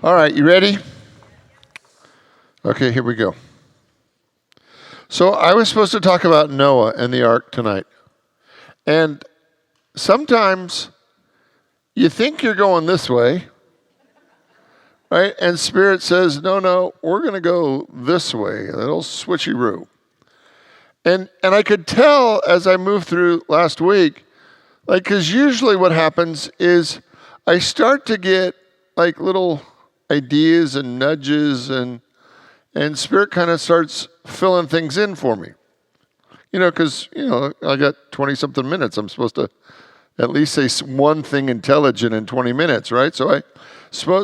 All right, you ready? Okay, here we go. So I was supposed to talk about Noah and the ark tonight. And sometimes you think you're going this way, right? And Spirit says, no, we're going to go this way, a little switcheroo. And I could tell as I moved through last week, because usually what happens is I start to get little ideas and nudges and Spirit kind of starts filling things in for me. Because, I got 20-something minutes. I'm supposed to at least say one thing intelligent in 20 minutes, right? So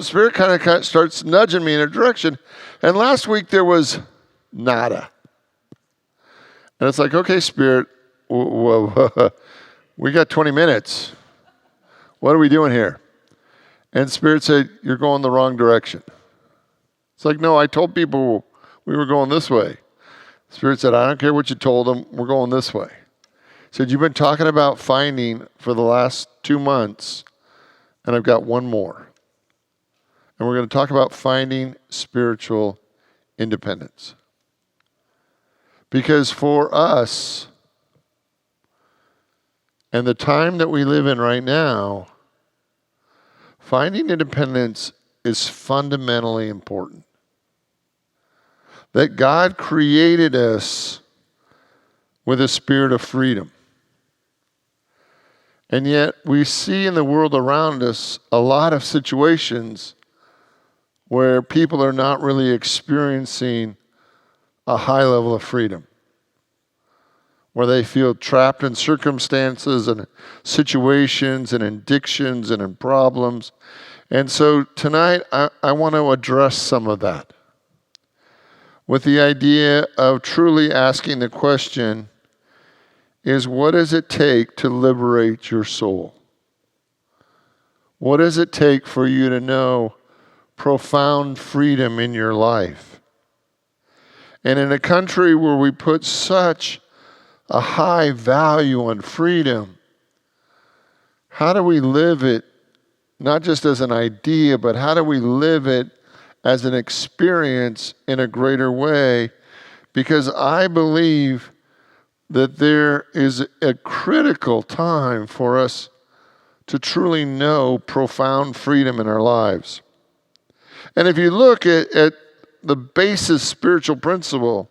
Spirit kind of starts nudging me in a direction. And last week there was nada. And it's like, okay, Spirit, we got 20 minutes. What are we doing here? And Spirit said, you're going the wrong direction. It's like, no, I told people we were going this way. Spirit said, I don't care what you told them, we're going this way. He said, you've been talking about finding for the last 2 months, and I've got one more. And we're going to talk about finding spiritual independence. Because for us, and the time that we live in right now, finding independence is fundamentally important. That God created us with a spirit of freedom. And yet we see in the world around us a lot of situations where people are not really experiencing a high level of freedom, where they feel trapped in circumstances and situations and addictions and in problems. And so tonight I want to address some of that with the idea of truly asking the question is, what does it take to liberate your soul? What does it take for you to know profound freedom in your life? And in a country where we put such a high value on freedom, how do we live it, not just as an idea, but how do we live it as an experience in a greater way? Because I believe that there is a critical time for us to truly know profound freedom in our lives. And if you look at the basis spiritual principle,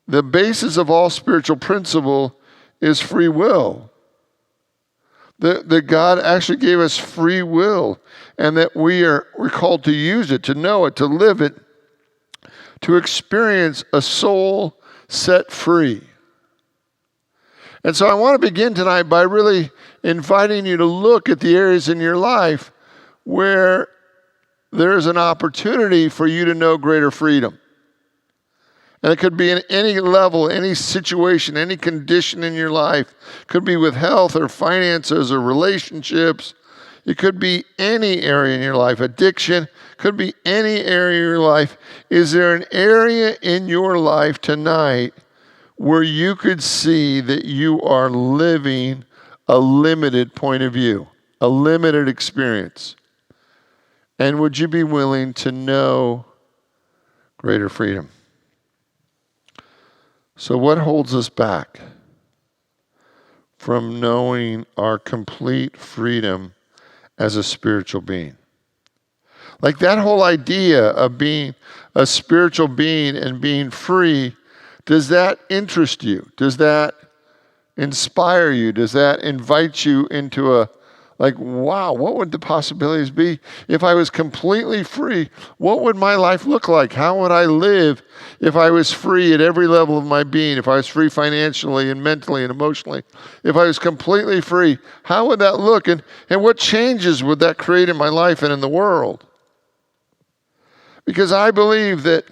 the basis of all spiritual principle is free will. That God actually gave us free will, and that we're called to use it, to know it, to live it, to experience a soul set free. And so I want to begin tonight by really inviting you to look at the areas in your life where there's an opportunity for you to know greater freedom. And it could be in any level, any situation, any condition in your life. It could be with health or finances or relationships. It could be any area in your life. Addiction could be any area in your life. Is there an area in your life tonight where you could see that you are living a limited point of view, a limited experience? And would you be willing to know greater freedom? So what holds us back from knowing our complete freedom as a spiritual being? Like that whole idea of being a spiritual being and being free, does that interest you? Does that inspire you? Does that invite you into wow, what would the possibilities be if I was completely free? What would my life look like? How would I live if I was free at every level of my being? If I was free financially and mentally and emotionally? If I was completely free, how would that look? And what changes would that create in my life and in the world? Because I believe that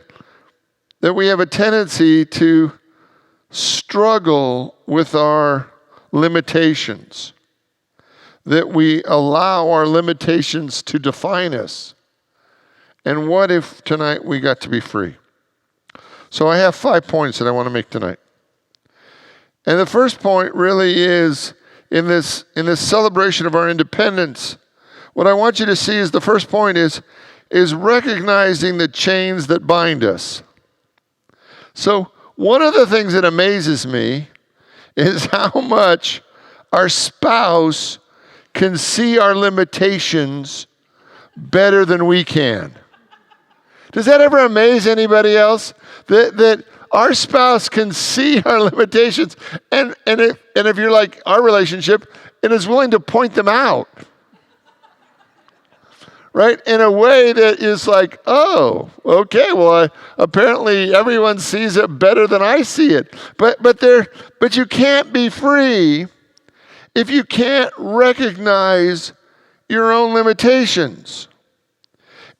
we have a tendency to struggle with our limitations, that we allow our limitations to define us. And what if tonight we got to be free? So I have 5 points that I want to make tonight. And the first point really is in this celebration of our independence, What I want you to see is the first point is recognizing the chains that bind us. So one of the things that amazes me is how much our spouse can see our limitations better than we can. Does that ever amaze anybody else? That our spouse can see our limitations, and if you're like our relationship, and is willing to point them out. Right? In a way that is like, oh, okay, well, apparently everyone sees it better than I see it. But you can't be free if you can't recognize your own limitations.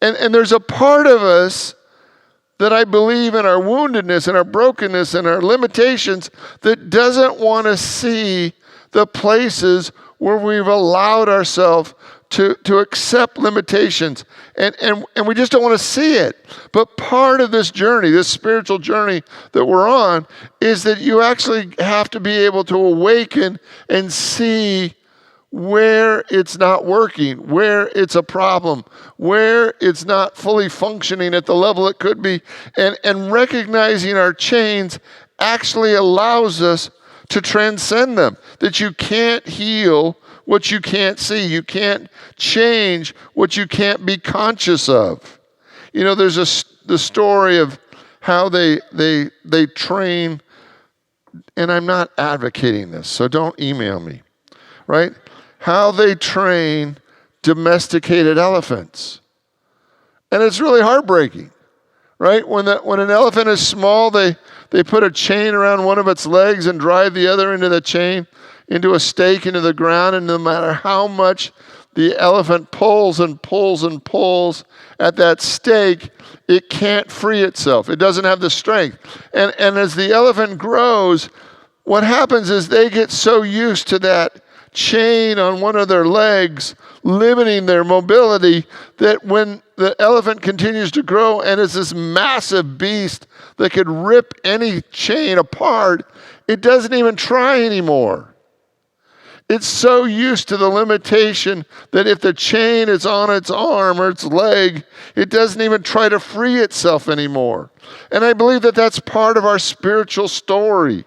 And there's a part of us that I believe in our woundedness and our brokenness and our limitations that doesn't want to see the places where we've allowed ourselves to accept limitations. And we just don't want to see it. But part of this journey, this spiritual journey that we're on, is that you actually have to be able to awaken and see where it's not working, where it's a problem, where it's not fully functioning at the level it could be. And recognizing our chains actually allows us to transcend them. That you can't heal what you can't see. You can't change what you can't be conscious of. You know, there's the story of how they train, and I'm not advocating this, so don't email me, right? How they train domesticated elephants. And it's really heartbreaking, right? When an elephant is small, they put a chain around one of its legs and drive the other into the chain, into a stake into the ground, and no matter how much the elephant pulls and pulls and pulls at that stake, it can't free itself. It doesn't have the strength. And as the elephant grows, what happens is they get so used to that chain on one of their legs, limiting their mobility, that when the elephant continues to grow and is this massive beast that could rip any chain apart, it doesn't even try anymore. It's so used to the limitation that if the chain is on its arm or its leg, it doesn't even try to free itself anymore. And I believe that that's part of our spiritual story,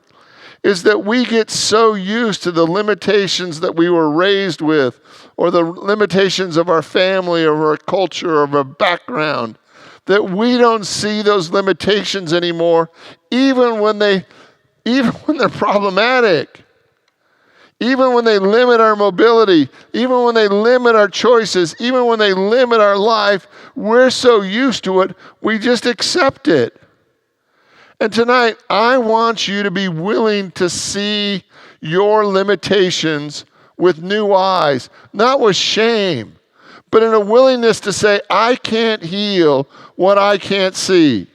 is that we get so used to the limitations that we were raised with, or the limitations of our family, or our culture, or our background, that we don't see those limitations anymore, even when they're problematic. Even when they limit our mobility, even when they limit our choices, even when they limit our life, we're so used to it, we just accept it. And tonight, I want you to be willing to see your limitations with new eyes, not with shame, but in a willingness to say, I can't heal what I can't see.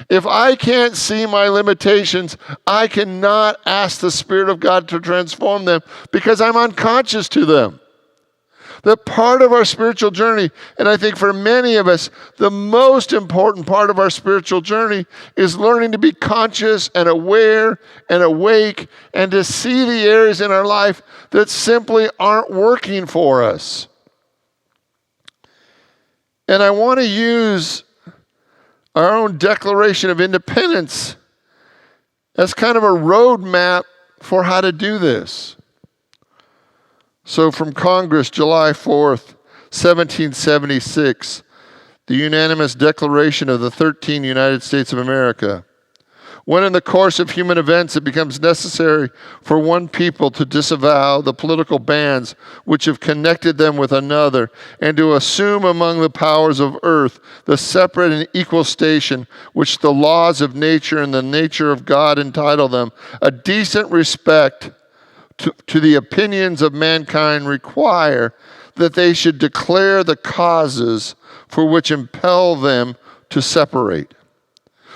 If I can't see my limitations, I cannot ask the Spirit of God to transform them because I'm unconscious to them. The part of our spiritual journey, and I think for many of us, the most important part of our spiritual journey is learning to be conscious and aware and awake and to see the areas in our life that simply aren't working for us. And I want to use our own Declaration of Independence as kind of a roadmap for how to do this. So from Congress, July 4th, 1776, the unanimous declaration of the 13 United States of America. When in the course of human events it becomes necessary for one people to disavow the political bands which have connected them with another, and to assume among the powers of earth the separate and equal station which the laws of nature and the nature of God entitle them, a decent respect to the opinions of mankind require that they should declare the causes for which impel them to separate.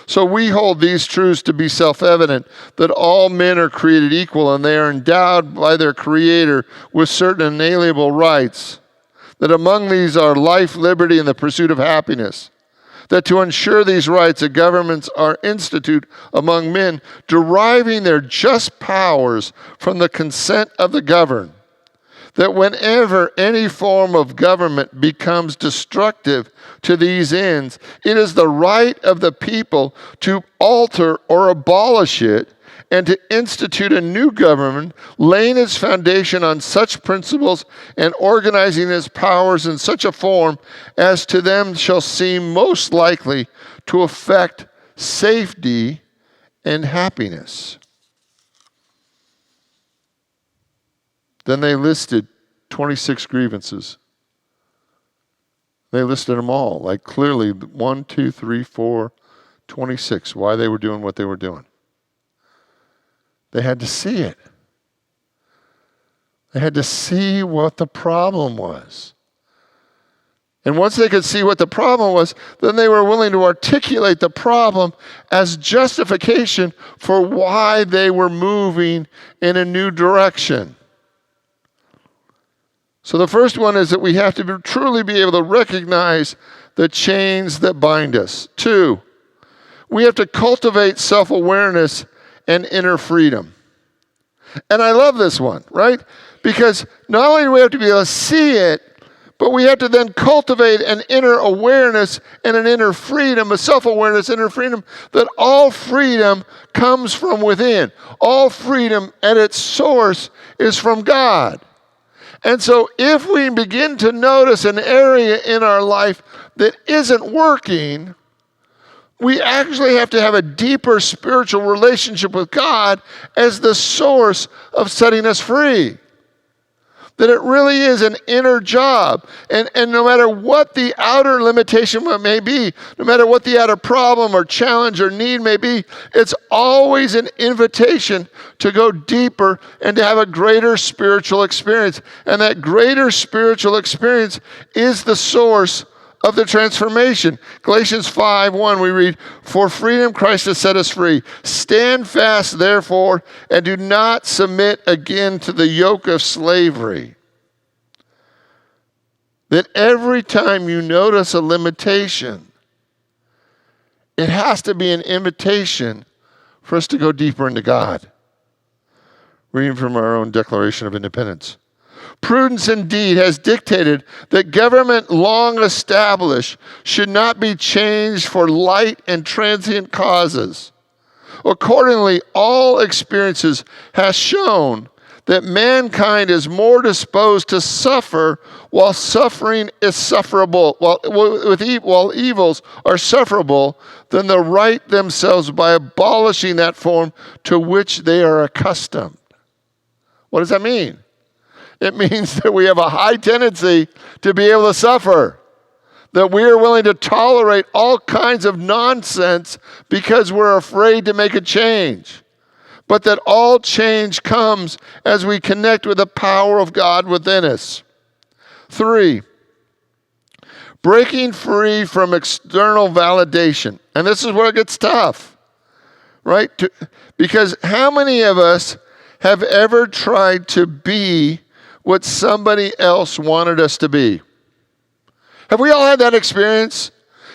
So we hold these truths to be self-evident, that all men are created equal and they are endowed by their Creator with certain inalienable rights, that among these are life, liberty, and the pursuit of happiness, that to ensure these rights, the governments are instituted among men, deriving their just powers from the consent of the governed, that whenever any form of government becomes destructive to these ends, it is the right of the people to alter or abolish it and to institute a new government, laying its foundation on such principles and organizing its powers in such a form as to them shall seem most likely to affect safety and happiness. Then they listed 26 grievances. They listed them all, like clearly 1, 2, 3, 4, 26, why they were doing what they were doing. They had to see it. They had to see what the problem was. And once they could see what the problem was, then they were willing to articulate the problem as justification for why they were moving in a new direction. So the first one is that we have to truly be able to recognize the chains that bind us. 2, we have to cultivate self-awareness and inner freedom. And I love this one, right? Because not only do we have to be able to see it, but we have to then cultivate an inner awareness and an inner freedom, a self-awareness, inner freedom, that all freedom comes from within. All freedom at its source is from God. And so if we begin to notice an area in our life that isn't working, we actually have to have a deeper spiritual relationship with God as the source of setting us free. That it really is an inner job. And no matter what the outer limitation may be, no matter what the outer problem or challenge or need may be, it's always an invitation to go deeper and to have a greater spiritual experience. And that greater spiritual experience is the source of the transformation. Galatians 5:1 we read, "For freedom Christ has set us free. Stand fast, therefore, and do not submit again to the yoke of slavery." That every time you notice a limitation, it has to be an invitation for us to go deeper into God. Reading from our own Declaration of Independence. Prudence indeed has dictated that government long established should not be changed for light and transient causes. Accordingly, all experiences has shown that mankind is more disposed to suffer while suffering is sufferable, while evils are sufferable, than the right themselves by abolishing that form to which they are accustomed. What does that mean? It means that we have a high tendency to be able to suffer, that we are willing to tolerate all kinds of nonsense because we're afraid to make a change, but that all change comes as we connect with the power of God within us. 3, breaking free from external validation. And this is where it gets tough, right? Because how many of us have ever tried to be what somebody else wanted us to be? Have we all had that experience?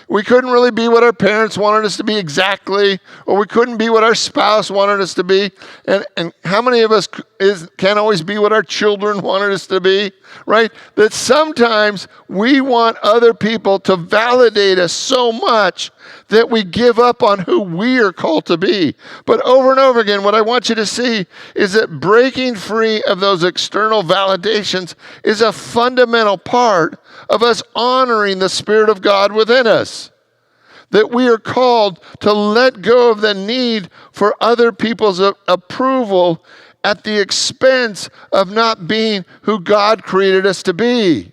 We couldn't really be what our parents wanted us to be exactly, or we couldn't be what our spouse wanted us to be. And how many of us can't always be what our children wanted us to be, right? That sometimes we want other people to validate us so much that we give up on who we are called to be. But over and over again, what I want you to see is that breaking free of those external validations is a fundamental part of us honoring the Spirit of God within us. That we are called to let go of the need for other people's approval at the expense of not being who God created us to be.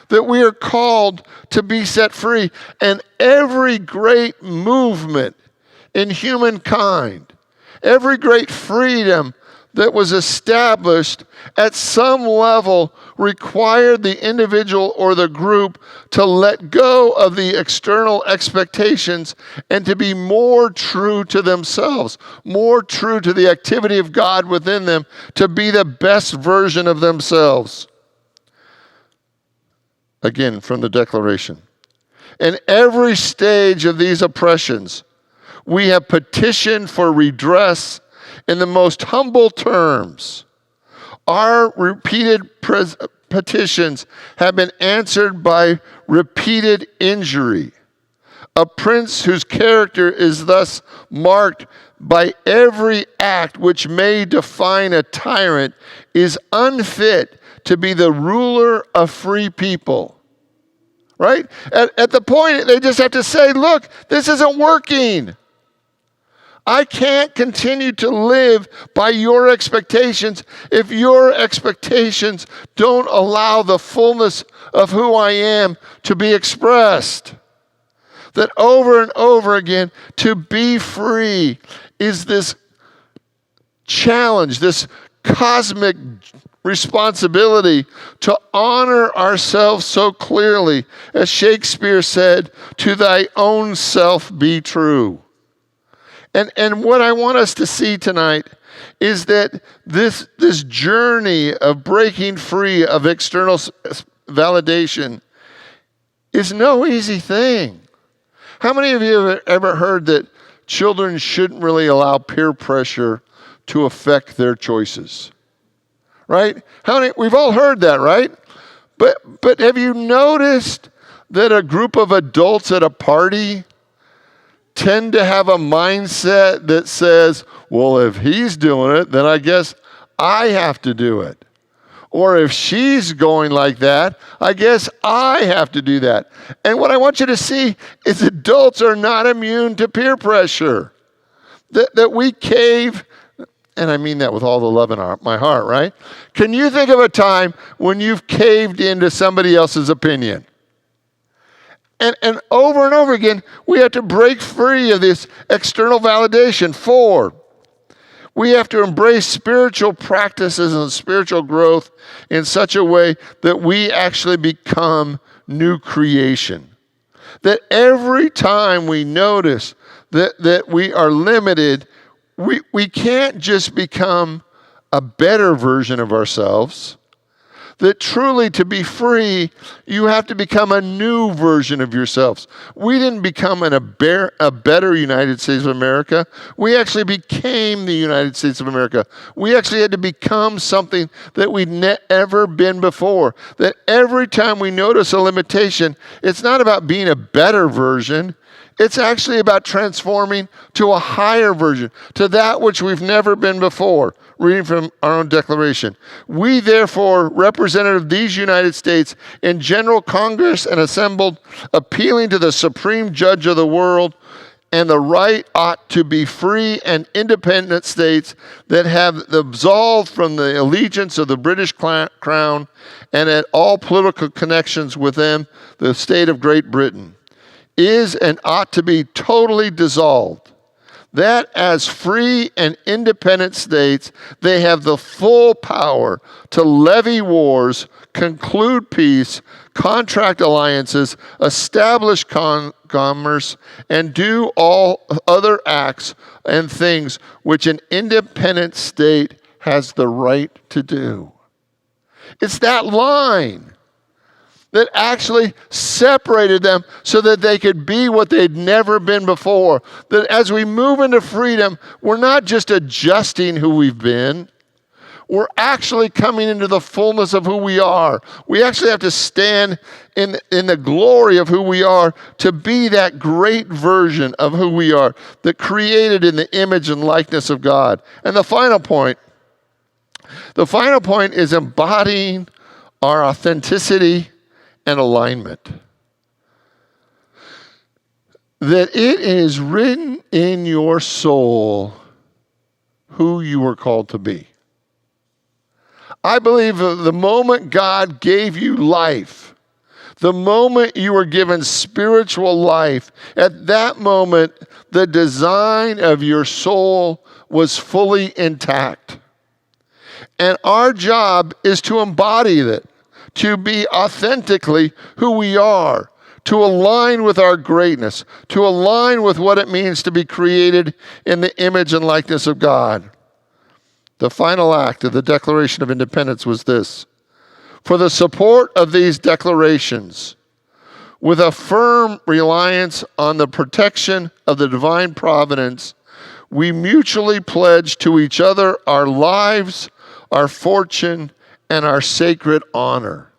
That we are called to be set free. And every great movement in humankind, every great freedom that was established at some level required the individual or the group to let go of the external expectations and to be more true to themselves, more true to the activity of God within them, to be the best version of themselves. Again, from the Declaration. In every stage of these oppressions, we have petitioned for redress in the most humble terms. Our repeated petitions have been answered by repeated injury. A prince whose character is thus marked by every act which may define a tyrant is unfit to be the ruler of free people. Right? At the point, they just have to say, look, this isn't working. I can't continue to live by your expectations if your expectations don't allow the fullness of who I am to be expressed. That over and over again, to be free is this challenge, this cosmic responsibility to honor ourselves so clearly. As Shakespeare said, to thy own self be true. And what I want us to see tonight is that this journey of breaking free of external validation is no easy thing. How many of you have ever heard that children shouldn't really allow peer pressure to affect their choices? Right? We've all heard that, right? But have you noticed that a group of adults at a party tend to have a mindset that says, well, if he's doing it, then I guess I have to do it. Or if she's going like that, I guess I have to do that. And what I want you to see is adults are not immune to peer pressure. That we cave, and I mean that with all the love in my heart, right? Can you think of a time when you've caved into somebody else's opinion? And over again, we have to break free of this external validation. 4, we have to embrace spiritual practices and spiritual growth in such a way that we actually become new creation. That every time we notice that we are limited, we can't just become a better version of ourselves. That truly to be free, you have to become a new version of yourselves. We didn't become a better United States of America. We actually became the United States of America. We actually had to become something that we'd never been before. That every time we notice a limitation, it's not about being a better version. It's actually about transforming to a higher version, to that which we've never been before. Reading from our own declaration. We, therefore, representative of these United States in General Congress and assembled, appealing to the supreme judge of the world, and the right ought to be free and independent states that have absolved from the allegiance of the British crown and at all political connections with them, the state of Great Britain, is and ought to be totally dissolved. That as free and independent states, they have the full power to levy wars, conclude peace, contract alliances, establish commerce, and do all other acts and things which an independent state has the right to do. It's that line that actually separated them so that they could be what they'd never been before. That as we move into freedom, we're not just adjusting who we've been, we're actually coming into the fullness of who we are. We actually have to stand in the glory of who we are to be that great version of who we are, that created in the image and likeness of God. And the final point is embodying our authenticity and alignment. That it is written in your soul who you were called to be. I believe the moment God gave you life, the moment you were given spiritual life, at that moment, the design of your soul was fully intact. And our job is to embody it, to be authentically who we are, to align with our greatness, to align with what it means to be created in the image and likeness of God. The final act of the Declaration of Independence was this: for the support of these declarations, with a firm reliance on the protection of the divine providence, we mutually pledge to each other our lives, our fortune, and our sacred honor.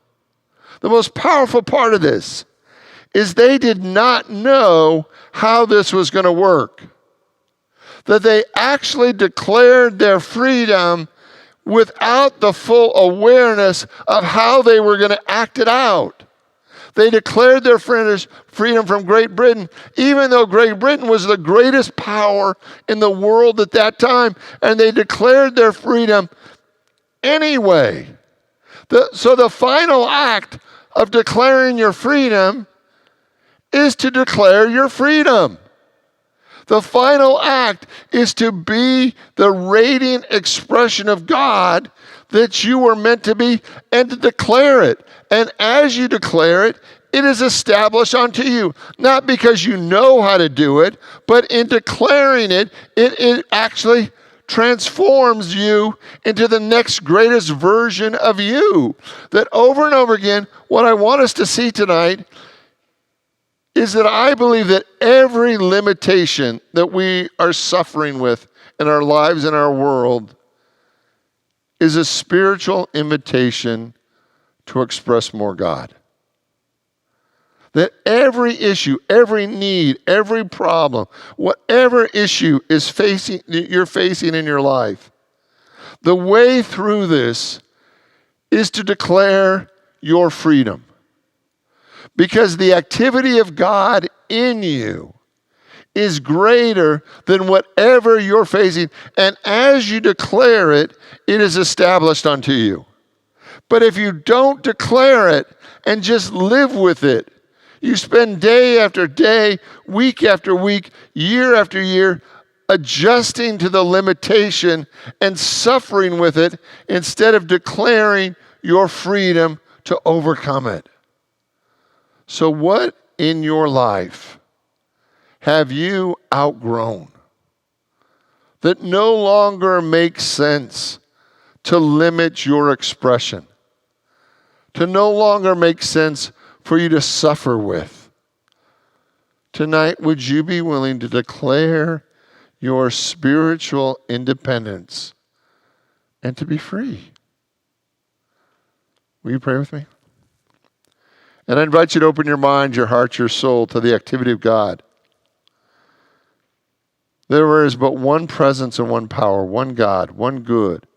The most powerful part of this is they did not know how this was going to work. That they actually declared their freedom without the full awareness of how they were going to act it out. They declared their freedom from Great Britain, even though Great Britain was the greatest power in the world at that time, and they declared their freedom anyway. So the final act of declaring your freedom is to declare your freedom. The final act is to be the radiant expression of God that you were meant to be and to declare it. And as you declare it, it is established unto you. Not because you know how to do it, but in declaring it, it actually transforms you into the next greatest version of you. That over and over again, what I want us to see tonight is that I believe that every limitation that we are suffering with in our lives and our world is a spiritual invitation to express more God. That every issue, every need, every problem, whatever issue you're facing in your life, the way through this is to declare your freedom. Because the activity of God in you is greater than whatever you're facing. And as you declare it, it is established unto you. But if you don't declare it and just live with it, you spend day after day, week after week, year after year, adjusting to the limitation and suffering with it instead of declaring your freedom to overcome it. So what in your life have you outgrown that no longer makes sense to limit your expression, to no longer make sense for you to suffer with? Tonight, would you be willing to declare your spiritual independence and to be free? Will you pray with me? And I invite you to open your mind, your heart, your soul to the activity of God. There is but one presence and one power, one God, one good,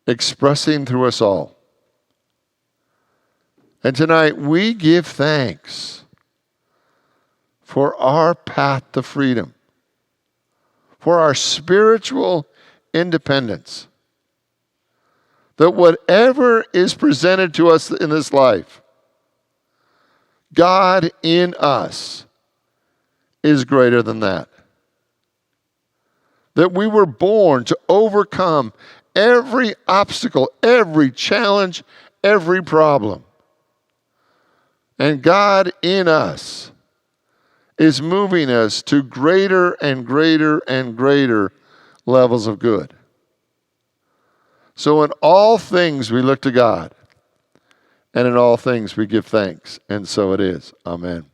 expressing through us all. And tonight we give thanks for our path to freedom, for our spiritual independence. That whatever is presented to us in this life, God in us is greater than that. That we were born to overcome every obstacle, every challenge, every problem. And God in us is moving us to greater and greater and greater levels of good. So in all things we look to God. And in all things we give thanks. And so it is. Amen.